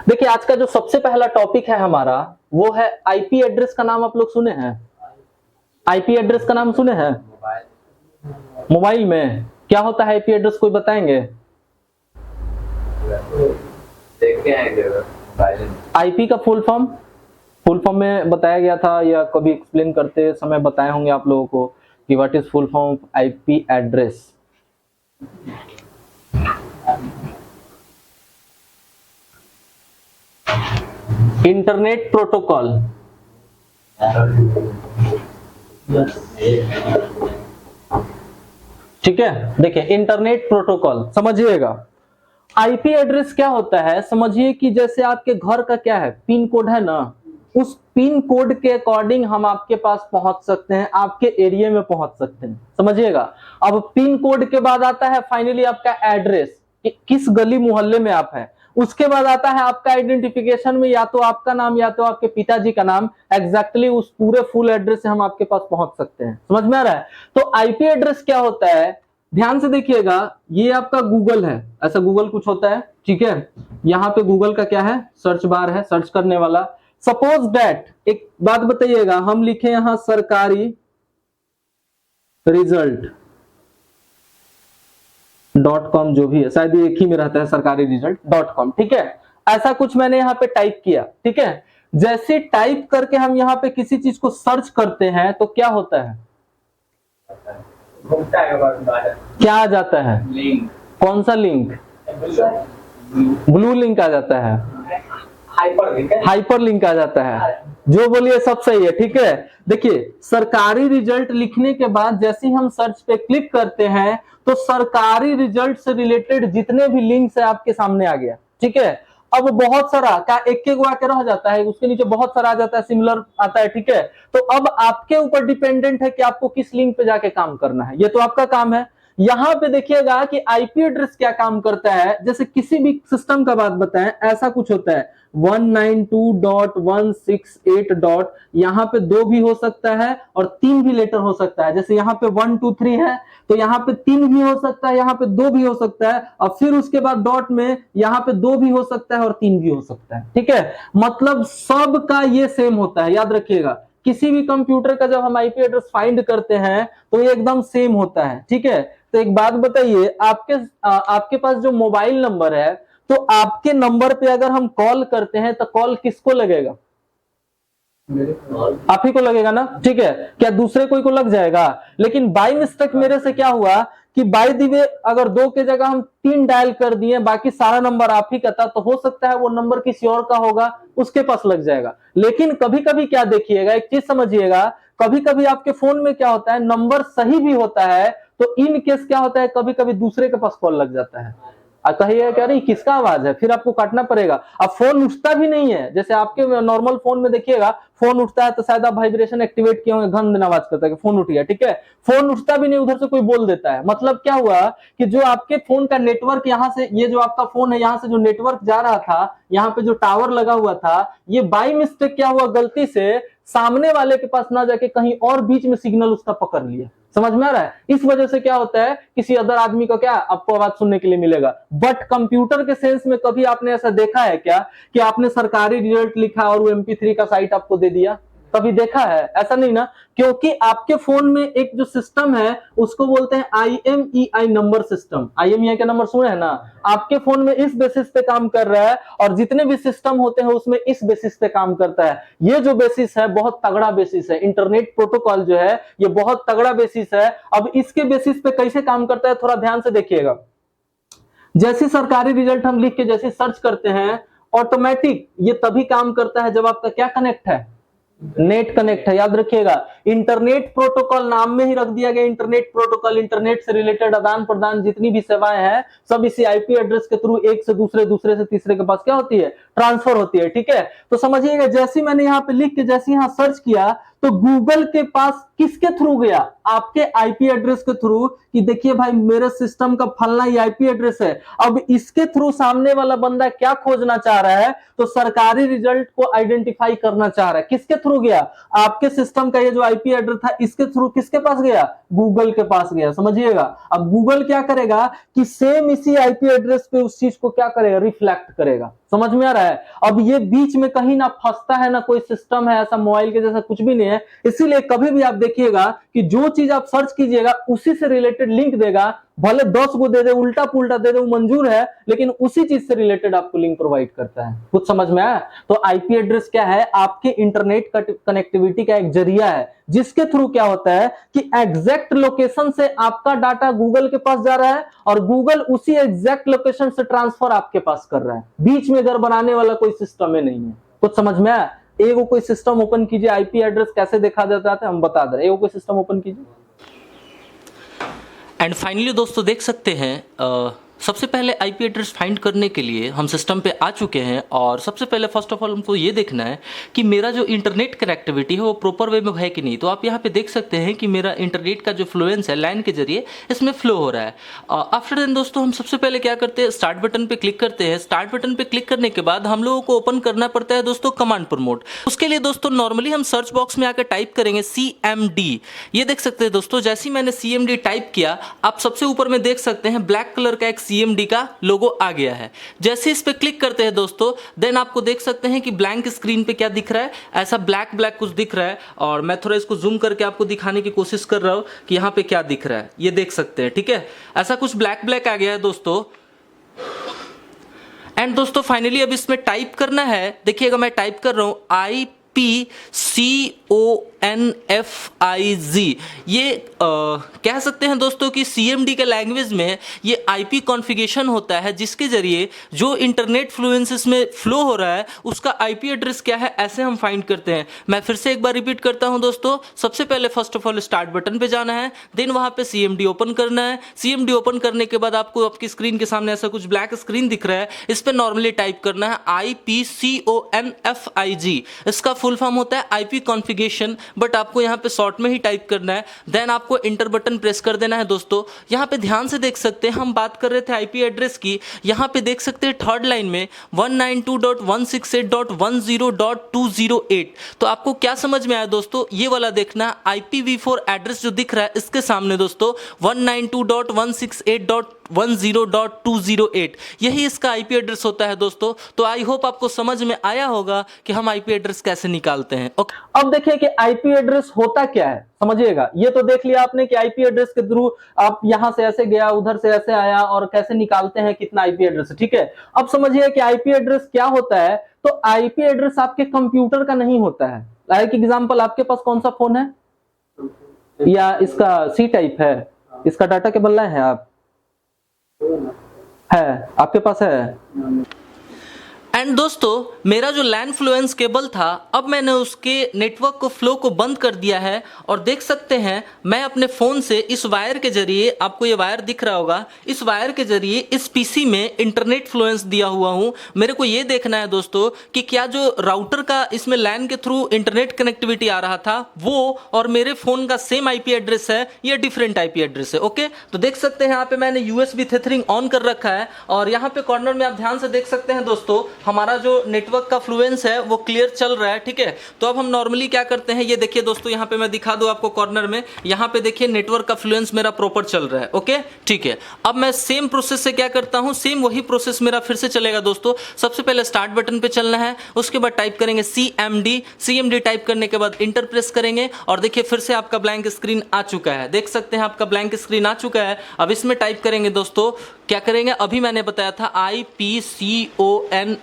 देखिए आज का जो सबसे पहला टॉपिक है हमारा वो है आईपी एड्रेस का नाम आप लोग सुने हैं? आईपी एड्रेस का नाम सुने हैं? मोबाइल में क्या होता है आईपी एड्रेस, कोई बताएंगे? आईपी का फुल फॉर्म में बताया गया था या कभी एक्सप्लेन करते समय बताए होंगे आप लोगों को कि what is full form of IP address. Internet protocol. ठीक है, देखिए इंटरनेट प्रोटोकॉल समझिएगा। आईपी एड्रेस क्या होता है, समझिए कि जैसे आपके घर का क्या है, पिन कोड है ना, उस पिन कोड के अकॉर्डिंग हम आपके पास पहुंच सकते हैं, आपके एरिया में पहुंच सकते हैं, समझिएगा। अब पिन कोड के बाद आता है फाइनली आपका एड्रेस, कि किस गली मोहल्ले में आप हैं। उसके बाद आता है आपका आइडेंटिफिकेशन में या तो आपका नाम या तो आपके पिताजी का नाम, एग्जैक्टली उस पूरे फुल एड्रेस से हम आपके पास पहुंच सकते हैं। समझ में आ रहा है? तो आईपी एड्रेस क्या होता है, ध्यान से देखिएगा। ये आपका गूगल है, ऐसा गूगल कुछ होता है, ठीक है। यहाँ पे गूगल का क्या है, सर्च बार है, सर्च करने वाला। सपोज दैट, एक बात बताइएगा, हम लिखे यहां सरकारी रिजल्ट .com, जो भी है, शायद ये एक ही में रहता है, सरकारी रिजल्ट .com, ठीक है। ऐसा कुछ मैंने यहाँ पे टाइप किया, ठीक है। जैसे टाइप करके हम यहाँ पे किसी चीज को सर्च करते हैं तो क्या होता है, क्या आ जाता है, लिंक। कौन सा लिंक? ब्लू लिंक आ जाता है, हाइपर लिंक आ जाता है। जो बोलिए सब सही है, ठीक है। देखिए सरकारी रिजल्ट लिखने के बाद जैसे ही हम सर्च पे क्लिक करते हैं तो सरकारी रिजल्ट से रिलेटेड जितने भी लिंक्स है आपके सामने आ गया, ठीक है। अब बहुत सारा क्या एक एक आके रह जाता है, उसके नीचे बहुत सारा आ जाता है, सिमिलर आता है, ठीक है। तो अब आपके ऊपर डिपेंडेंट है कि आपको किस लिंक पे जाके काम करना है, ये तो आपका काम है। यहां पे देखिएगा कि आईपी एड्रेस क्या काम करता है, जैसे किसी भी सिस्टम का बात बताएं, ऐसा कुछ होता है 192.168. यहाँ पे 2 भी हो सकता है और 3 भी लेटर हो सकता है। जैसे यहाँ पे 1 2 3 है तो यहाँ पे 3 भी हो सकता है, यहाँ पे 2 भी हो सकता है, और फिर उसके बाद डॉट में यहाँ पे 2 भी हो सकता है और 3 भी हो सकता है, ठीक है। मतलब सब का ये सेम होता है, याद रखिएगा। किसी भी कंप्यूटर का जब हम आईपी एड्रेस फाइंड करते हैं तो ये एकदम सेम होता है, ठीक है। तो एक बात बताइए, आपके पास जो मोबाइल नंबर है, तो आपके नंबर पे अगर हम कॉल करते हैं तो कॉल किसको लगेगा? आप ही को लगेगा ना, ठीक है। क्या दूसरे कोई को लग जाएगा? लेकिन बाय मिस्टेक मेरे से क्या हुआ कि बाय द वे अगर 2 के जगह हम 3 डायल कर दिए, बाकी सारा नंबर आप ही का था, तो हो सकता है वो नंबर किसी और का होगा, उसके पास लग जाएगा। लेकिन कभी कभी क्या देखिएगा, एक चीज समझिएगा, कभी कभी आपके फोन में क्या होता है, नंबर सही भी होता है, तो इन केस क्या होता है, कभी कभी दूसरे के पास कॉल लग जाता है। कहिए क्या रही किसका आवाज है, फिर आपको काटना पड़ेगा। अब फोन उठता भी नहीं है, जैसे आपके नॉर्मल फोन में देखिएगा, फोन उठता है तो शायद आप वाइब्रेशन एक्टिवेट किए होंगे, घन आवाज करता है कि फोन उठ गया, ठीक है। फोन उठता भी नहीं, उधर से कोई बोल देता है। मतलब क्या हुआ कि जो आपके फोन का नेटवर्क यहाँ से, ये जो आपका फोन है यहाँ से जो नेटवर्क जा रहा था, यहाँ पे जो टावर लगा हुआ था, ये बाय मिस्टेक क्या हुआ, गलती से सामने वाले के पास ना जाके कहीं और बीच में सिग्नल उसका पकड़ लिया। समझ में आ रहा है? इस वजह से क्या होता है, किसी अदर आदमी का क्या आपको आवाज सुनने के लिए मिलेगा। बट कंप्यूटर के सेंस में कभी आपने ऐसा देखा है क्या कि आपने सरकारी रिजल्ट लिखा और वो MP3 का साइट आपको दे दिया? कभी देखा है? ऐसा नहीं ना, क्योंकि आपके फोन में एक जो सिस्टम है उसको बोलते हैं IMEI नंबर सिस्टम। IMEI का नंबर सुने हैं ना, आपके फोन में इस बेसिस पे काम कर रहा है, और जितने भी सिस्टम होते हैं उसमें इस बेसिस पे काम करता है। ये जो बेसिस है बहुत तगड़ा बेसिस है, इंटरनेट प्रोटोकॉल जो है ये बहुत तगड़ा बेसिस है। अब इसके बेसिस पे कैसे काम करता है थोड़ा ध्यान से देखिएगा। जैसे सरकारी रिजल्ट हम लिख के जैसे सर्च करते हैं, ऑटोमेटिक ये तभी काम करता है जब आपका क्या कनेक्ट है, नेट कनेक्ट है। याद रखिएगा, इंटरनेट प्रोटोकॉल नाम में ही रख दिया गया इंटरनेट प्रोटोकॉल। इंटरनेट से रिलेटेड आदान प्रदान जितनी भी सेवाएं हैं सब इसी आईपी एड्रेस के थ्रू एक से दूसरे, दूसरे से तीसरे के पास क्या होती है, ट्रांसफर होती है, ठीक है। तो समझिएगा, जैसे मैंने यहाँ पे लिख के जैसे यहाँ सर्च किया तो गूगल के पास किसके थ्रू गया? आपके आईपी एड्रेस के थ्रू, कि देखिए भाई मेरे सिस्टम का फलना ही आईपी एड्रेस है। अब इसके थ्रू सामने वाला बंदा क्या खोजना चाह रहा है? तो सरकारी रिजल्ट को आइडेंटिफाई करना चाह रहा है। किसके थ्रू गया? आपके सिस्टम का ये जो आईपी एड्रेस था, इसके थ्रू किसके पास गया? गूगल के पास गया। समझिएगा, अब गूगल क्या करेगा कि सेम इसी आईपी एड्रेस पे उस चीज को क्या करेगा? रिफ्लेक्ट करेगा। समझ में आ रहा है? अब ये बीच में कहीं ना फंसता है, ना कोई सिस्टम है ऐसा मोबाइल के जैसा, कुछ भी नहीं है। इसीलिए कभी भी आप देखिएगा कि जो चीज आप सर्च कीजिएगा उसी से रिलेटेड लिंक देगा, भले 10 को दे दे, उल्टा पुल्टा दे दे, वो मंजूर है, लेकिन उसी चीज से रिलेटेड आपको लिंक प्रोवाइड करता है। कुछ समझ में आया? तो आईपी एड्रेस क्या है? आपके इंटरनेट कनेक्टिविटी का एक जरिया है, जिसके थ्रू क्या होता है कि एग्जैक्ट लोकेशन से आपका डाटा गूगल के पास जा रहा है और गूगल उसी एग्जैक्ट लोकेशन से ट्रांसफर आपके पास कर रहा है। बीच में घर बनाने वाला कोई सिस्टम ही नहीं है। कुछ समझ में आया? एगो कोई सिस्टम ओपन कीजिए, आईपी एड्रेस कैसे देखा जाता है हम बता दे रहे। एगो कोई सिस्टम ओपन कीजिए। एंड फाइनली दोस्तों देख सकते हैं, सबसे पहले आईपी एड्रेस फाइंड करने के लिए हम सिस्टम पे आ चुके हैं और सबसे पहले फर्स्ट ऑफ ऑल हमको ये देखना है कि मेरा जो इंटरनेट कनेक्टिविटी है वो प्रॉपर वे में है कि नहीं। तो आप यहाँ पे देख सकते हैं कि मेरा इंटरनेट का जो फ्लुएंस है लैन के जरिए इसमें फ्लो हो रहा है। आफ्टर देन दोस्तों हम सबसे पहले क्या करते हैं, स्टार्ट बटन पे क्लिक करते हैं। स्टार्ट बटन पे क्लिक करने के बाद हम लोगों को ओपन करना पड़ता है दोस्तों कमांड प्रमोट। उसके लिए दोस्तों नॉर्मली हम सर्च बॉक्स में आकर टाइप करेंगे CMD। ये देख सकते हैं दोस्तों, जैसे ही मैंने CMD टाइप किया, आप सबसे ऊपर में देख सकते हैं ब्लैक कलर का एक CMD का लोगो आ गया है। जैसे इस पे क्लिक करते हैं दोस्तों, देन आपको देख सकते हैं कि ब्लैंक स्क्रीन पे क्या दिख रहा है, ऐसा ब्लैक ब्लैक कुछ दिख रहा है। और मैं थोड़ा इसको जूम करके आपको दिखाने की कोशिश कर रहा हूं कि यहाँ पे क्या दिख रहा है, ये देख सकते हैं। ठीक है, ऐसा कुछ ब्लैक ब्लैक आ गया है दोस्तों। एंड दोस्तों फाइनली अब इसमें टाइप करना है, देखिएगा मैं टाइप कर रहा हूं IPCONFIG। ये कह सकते हैं दोस्तों कि CMD के लैंग्वेज में ये IP कॉन्फ़िगरेशन होता है, जिसके जरिए जो इंटरनेट फ्लुएंसेस में फ्लो हो रहा है उसका IP एड्रेस क्या है, ऐसे हम फाइंड करते हैं। मैं फिर से एक बार रिपीट करता हूं दोस्तों। सबसे पहले first of all start button पे जाना है, देन वहां पे CMD ओपन करना है। CMD ओपन करने के बाद आपको आपकी स्क्रीन के सामने ऐसा कुछ ब्लैक स्क्रीन दिख रहा है, इस पर नॉर्मली टाइप करना है IPCONFIG। इसका फुल फॉर्म होता है IP कॉन्फ़िगरेशन, बट आपको यहाँ पे शॉर्ट में ही टाइप करना है। देन आपको इंटर बटन प्रेस कर देना है दोस्तों। यहाँ पे ध्यान से देख सकते हैं, हम बात कर रहे थे IP एड्रेस की, यहाँ पे देख सकते हैं थर्ड लाइन में 192.168.10.208। तो आपको क्या समझ में आया दोस्तों, ये वाला देखना है। IPv4 एड्रेस जो दिख रहा है इसके सामने दोस्तों 192.168.10.208, यही इसका IP एड्रेस होता है दोस्तों। तो आई होप आपको समझ में आया होगा कि हम IP एड्रेस कैसे निकालते हैं। ओके, अब देखिए कि आईपी एड्रेस होता क्या है, समझिएगा। ये तो देख लिया आपने कि आईपी एड्रेस के थ्रू आप यहां से ऐसे गया, उधर से ऐसे आया, और कैसे निकालते हैं कितना आईपी एड्रेस है। ठीक है, अब समझिए कि आईपी एड्रेस क्या होता है। तो आईपी एड्रेस आपके कंप्यूटर का नहीं होता है। लाइक एग्जांपल, आपके पास कौन सा फोन है, या इसका सी टाइप है, इसका डाटा केबल है, आप है, आपके पास है। एंड दोस्तों मेरा जो लैन फ्लुएंस केबल था, अब मैंने उसके नेटवर्क को फ्लो को बंद कर दिया है और देख सकते हैं मैं अपने फ़ोन से इस वायर के जरिए, आपको ये वायर दिख रहा होगा, इस वायर के जरिए इस पीसी में इंटरनेट फ्लुएंस दिया हुआ हूँ। मेरे को ये देखना है दोस्तों कि क्या जो राउटर का इसमें लैन के थ्रू इंटरनेट कनेक्टिविटी आ रहा था वो और मेरे फ़ोन का सेम IP एड्रेस है या डिफरेंट IP एड्रेस है। ओके, तो देख सकते हैं यहाँ पे मैंने USB थेथरिंग ऑन कर रखा है और यहाँ पे कॉर्नर में आप ध्यान से देख सकते हैं दोस्तों हमारा जो नेटवर्क का फ्लुएंस है वो क्लियर चल रहा है। ठीक है, तो अब हम नॉर्मली क्या करते हैं, ये देखिए दोस्तों, यहाँ पे मैं दिखा दूं आपको कॉर्नर में, यहाँ पे देखिए नेटवर्क का फ्लुएंस मेरा प्रॉपर चल रहा है। ओके, ठीक है, अब मैं सेम प्रोसेस से क्या करता हूँ, सेम वही प्रोसेस मेरा फिर से चलेगा दोस्तों। सबसे पहले स्टार्ट बटन पे चलना है, उसके बाद टाइप करेंगे CMD टाइप करने के बाद इंटर प्रेस करेंगे और देखिए फिर से आपका ब्लैंक स्क्रीन आ चुका है। देख सकते हैं आपका ब्लैंक स्क्रीन आ चुका है। अब इसमें टाइप करेंगे दोस्तों, क्या करेंगे, अभी मैंने बताया था IPCONFIG।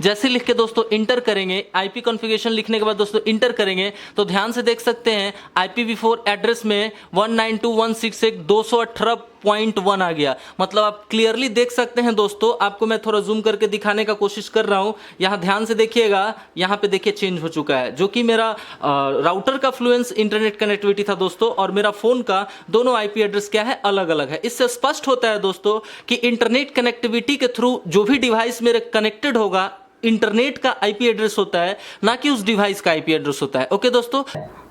जैसे लिख के दोस्तों इंटर करेंगे, IP कॉन्फ़िगरेशन लिखने के बाद दोस्तों इंटर करेंगे तो ध्यान से देख सकते हैं IPv4 एड्रेस में 192.168.218.1 आ गया। मतलब आप क्लियरली देख सकते हैं दोस्तों, आपको मैं थोड़ा जूम करके दिखाने का कोशिश कर रहा हूं। यहाँ ध्यान से देखिएगा, यहाँ पे देखिए चेंज हो चुका है, जो कि मेरा राउटर का फ्लुएंस इंटरनेट कनेक्टिविटी था दोस्तों और मेरा फोन का दोनों IP एड्रेस क्या है, अलग अलग है। इससे स्पष्ट होता है दोस्तों कि इंटरनेट कनेक्टिविटी के थ्रू जो भी डिवाइस मेरे कनेक्टेड होगा इंटरनेट का आईपी एड्रेस होता है, ना कि उस डिवाइस का आईपी एड्रेस होता है। ओके दोस्तों,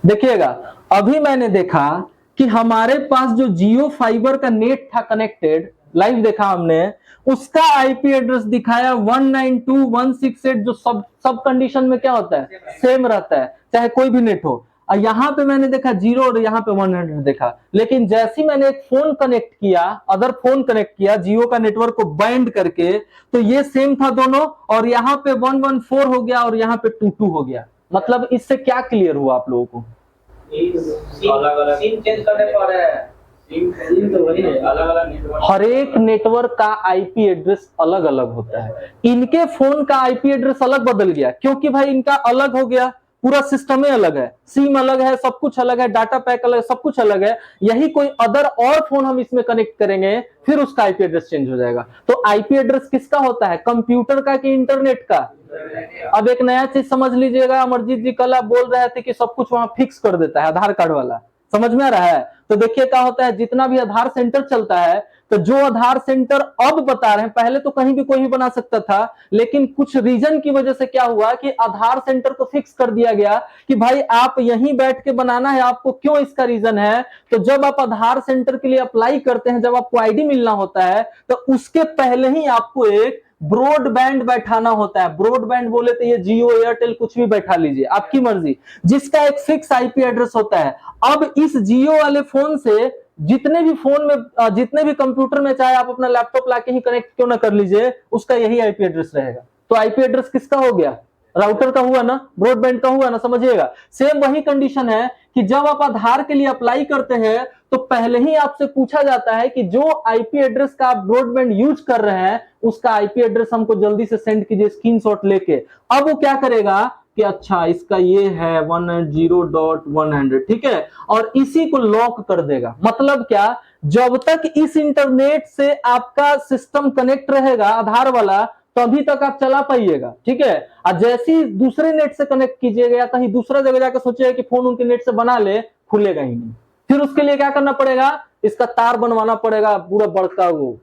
देखिएगा, अभी मैंने देखा कि हमारे पास जो जियो फाइबर का नेट था कनेक्टेड, लाइव देखा हमने, उसका आईपी एड्रेस दिखाया 192.168, जो सब कंडीशन में क्या होता है, सेम रहता है, चाहे कोई भी नेट हो। और यहाँ पे मैंने देखा 0 और यहाँ पे 100 देखा। लेकिन जैसे ही मैंने एक फोन कनेक्ट किया, अदर फोन कनेक्ट किया जियो का नेटवर्क को बाइंड करके, तो ये सेम था दोनों, और यहाँ पे 114 हो गया और यहाँ पे 22 हो गया। मतलब इससे क्या क्लियर हुआ आप लोगों को? अलग-अलग सिम चेंज करने पर है, सिम तो वही है, अलग-अलग नेटवर्क। हर एक नेटवर्क का आईपी एड्रेस अलग अलग होता है। इनके फोन का आईपी एड्रेस अलग बदल गया क्योंकि भाई इनका अलग हो गया, पूरा सिस्टम ही अलग है, सिम अलग है, सब कुछ अलग है, डाटा पैक अलग है, सब कुछ अलग है। यही कोई अदर और फोन हम इसमें कनेक्ट करेंगे, फिर उसका आईपी एड्रेस चेंज हो जाएगा। तो आईपी एड्रेस किसका होता है, कंप्यूटर का कि इंटरनेट का? अब एक नया चीज समझ लीजिएगा, अमरजीत जी कल आप बोल रहे थे कि सब कुछ वहां फिक्स कर देता है आधार कार्ड वाला, समझ में आ रहा है? तो देखिए क्या होता है, जितना भी आधार सेंटर चलता है, तो जो आधार सेंटर अब बता रहे हैं, पहले तो कहीं भी कोई भी बना सकता था, लेकिन कुछ रीजन की वजह से क्या हुआ कि आधार सेंटर को फिक्स कर दिया गया कि भाई आप यहीं बैठ के बनाना है आपको। क्यों? इसका रीजन है, तो जब आप आधार सेंटर के लिए अप्लाई करते हैं, जब आपको आईडी मिलना होता है, तो उसके पहले ही आपको एक ब्रॉडबैंड बैठाना होता है। ब्रॉडबैंड बोले तो ये जियो, एयरटेल कुछ भी बैठा लीजिए, आपकी मर्जी, जिसका एक फिक्स आईपी एड्रेस होता है। अब इस जियो वाले फोन से जितने भी फोन में, जितने भी कंप्यूटर में, चाहे आप अपना लैपटॉप लाके ही कनेक्ट क्यों ना कर लीजिए, उसका यही आईपी एड्रेस रहेगा। तो आईपी एड्रेस किसका हो गया? राउटर का हुआ ना, ब्रॉडबैंड का हुआ ना, समझिएगा। सेम वही कंडीशन है कि जब आप आधार के लिए अप्लाई करते हैं, तो पहले ही आपसे पूछा जाता है कि जो आईपी एड्रेस का आप ब्रॉडबैंड यूज कर रहे हैं, उसका आईपी एड्रेस हमको जल्दी से सेंड कीजिए स्क्रीनशॉट लेके। अब वो क्या करेगा कि अच्छा इसका ये है 190.100, ठीक है, और इसी को लॉक कर देगा। मतलब क्या, जब तक इस इंटरनेट से आपका सिस्टम कनेक्ट रहेगा आधार वाला, तभी तक आप चला पाइएगा, ठीक है। और जैसे ही दूसरे नेट से कनेक्ट कीजिएगा या कहीं दूसरा जगह जाकर सोचिएगा कि फोन उनके नेट से बना ले, खुलेगा ही नहीं। फिर उसके लिए क्या करना पड़ेगा, इसका तार बनवाना पड़ेगा पूरा बड़का, वो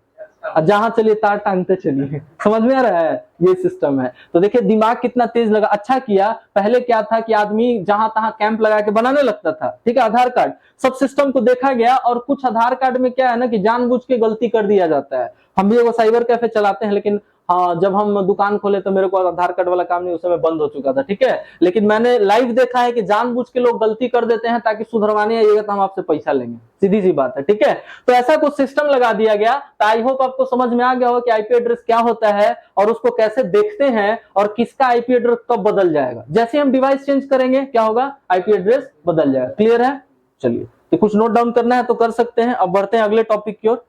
जहां चलिए तार टांगते चलिए। समझ में आ रहा है? ये सिस्टम है। तो देखिए दिमाग कितना तेज लगा। अच्छा किया, पहले क्या था कि आदमी जहां तहां कैंप लगा के बनाने लगता था, ठीक है, आधार कार्ड। सब सिस्टम को देखा गया, और कुछ आधार कार्ड में क्या है ना कि जानबूझ के गलती कर दिया जाता है। हम भी एगो साइबर कैफे चलाते हैं, लेकिन हाँ, जब हम दुकान खोले तो मेरे को आधार कार्ड वाला काम नहीं, उस समय बंद हो चुका था, ठीक है। लेकिन मैंने लाइव देखा है कि जानबूझ के लोग गलती कर देते हैं ताकि सुधरवाने आइएगा तो हम आपसे पैसा लेंगे, सीधी सी बात है, ठीक है। तो ऐसा कुछ सिस्टम लगा दिया गया। तो आई होप आपको समझ में आ गया हो कि आईपी एड्रेस क्या होता है और उसको कैसे देखते हैं, और किसका आईपी एड्रेस कब बदल जाएगा। जैसे हम डिवाइस चेंज करेंगे क्या होगा, आईपी एड्रेस बदल जाएगा। क्लियर है? चलिए, तो कुछ नोट डाउन करना है तो कर सकते हैं। अब बढ़ते हैं अगले टॉपिक की ओर।